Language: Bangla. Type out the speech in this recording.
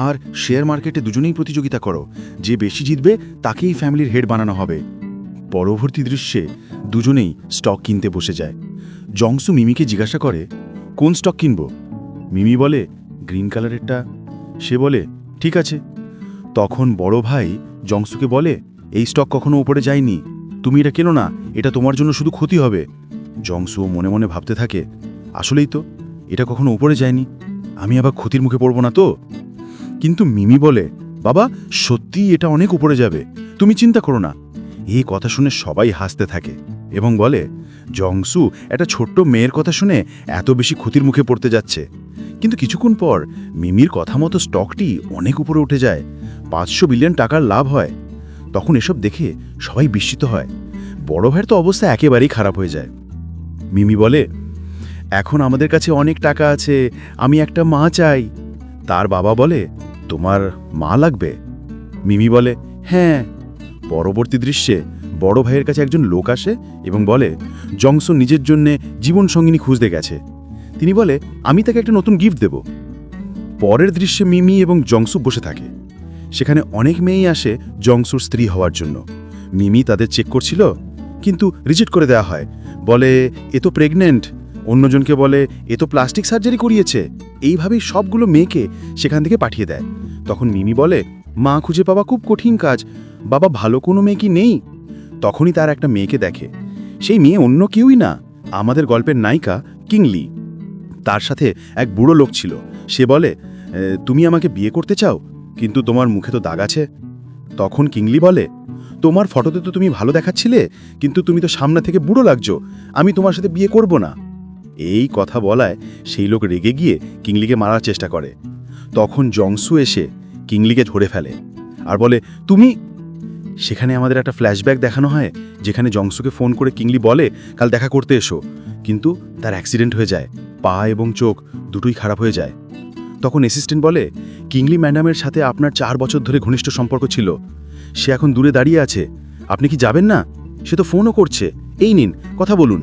আর শেয়ার মার্কেটে দুজনেই প্রতিযোগিতা করো, যে বেশি জিতবে তাকেই ফ্যামিলির হেড বানানো হবে। পরবর্তী দৃশ্যে দুজনেই স্টক কিনতে বসে যায়। জংসু মিমিকে জিজ্ঞাসা করে, কোন স্টক কিনব? মিমি বলে, গ্রিন কালারেরটা। সে বলে, ঠিক আছে। তখন বড় ভাই জংসুকে বলে, এই স্টক কখনো উপরে যায়নি, তুমি এটা কেনো না, এটা তোমার জন্য শুধু ক্ষতি হবে। জংসুও মনে মনে ভাবতে থাকে, আসলেই তো, এটা কখনো উপরে যায়নি, আমি আবার ক্ষতির মুখে পড়ব না তো। কিন্তু মিমি বলে, বাবা সত্যিই এটা অনেক উপরে যাবে, তুমি চিন্তা করো না। এই কথা শুনে সবাই হাসতে থাকে এবং বলে, জংসু একটা ছোট্ট মেয়ের কথা শুনে এত বেশি ক্ষতির মুখে পড়তে যাচ্ছে। কিন্তু কিছুক্ষণ পর মিমির কথা মতো স্টকটি অনেক উপরে উঠে যায়, 500 বিলিয়ন টাকার লাভ হয়। তখন এসব দেখে সবাই বিস্মিত হয়। বড় ভাইয়ের তো অবস্থা একেবারেই খারাপ হয়ে যায়। মিমি বলে, এখন আমাদের কাছে অনেক টাকা আছে, আমি একটা মা চাই। তার বাবা বলে, তোমার মা লাগবে? মিমি বলে, হ্যাঁ। পরবর্তী দৃশ্যে বড় ভাইয়ের কাছে একজন লোক আসে এবং বলে, জংসু নিজের জন্যে জীবনসঙ্গিনী খুঁজতে গেছে। তিনি বলে, আমি তাকে একটা নতুন গিফট দেব। পরের দৃশ্যে মিমি এবং জংসু বসে থাকে। সেখানে অনেক মেয়েই আসে জংসুর স্ত্রী হওয়ার জন্য। মিমি তাদের চেক করছিল, কিন্তু রিজেক্ট করে দেওয়া হয়। বলে, এ তো প্রেগনেন্ট। অন্যজনকে বলে, এ তো প্লাস্টিক সার্জারি করিয়েছে। এইভাবেই সবগুলো মেয়েকে সেখান থেকে পাঠিয়ে দেয়। তখন মিমি বলে, মা খুঁজে পাওয়া খুব কঠিন কাজ, বাবা ভালো কোনো মেয়ে কি নেই? তখনই তার একটা মেয়েকে দেখে। সেই মেয়ে অন্য কেউই না, আমাদের গল্পের নায়িকা কিংলি। তার সাথে এক বুড়ো লোক ছিল। সে বলে, তুমি আমাকে বিয়ে করতে চাও, কিন্তু তোমার মুখে তো দাগ আছে। তখন কিংলি বলে, তোমার ফটোতে তো তুমি ভালো দেখাচ্ছিলে, কিন্তু তুমি তো সামনে থেকে বুড়ো লাগছো, আমি তোমার সাথে বিয়ে করব না। এই কথা বলায় সেই লোক রেগে গিয়ে কিংলিকে মারার চেষ্টা করে। তখন জংসু এসে কিংলিকে ধরে ফেলে আর বলে, তুমি। সেখানে আমাদের একটা ফ্ল্যাশব্যাক দেখানো হয়, যেখানে জংসুকে ফোন করে কিংলি বলে, কাল দেখা করতে এসো। কিন্তু তার অ্যাক্সিডেন্ট হয়ে যায়, পা এবং চোখ দুটোই খারাপ হয়ে যায়। তখন অ্যাসিস্ট্যান্ট বলে, কিংলি ম্যাডামের সাথে আপনার 4 বছর ধরে ঘনিষ্ঠ সম্পর্ক ছিল, সে এখন দূরে দাঁড়িয়ে আছে, আপনি কি যাবেন না? সে তো ফোনও করছে, এই নিন কথা বলুন।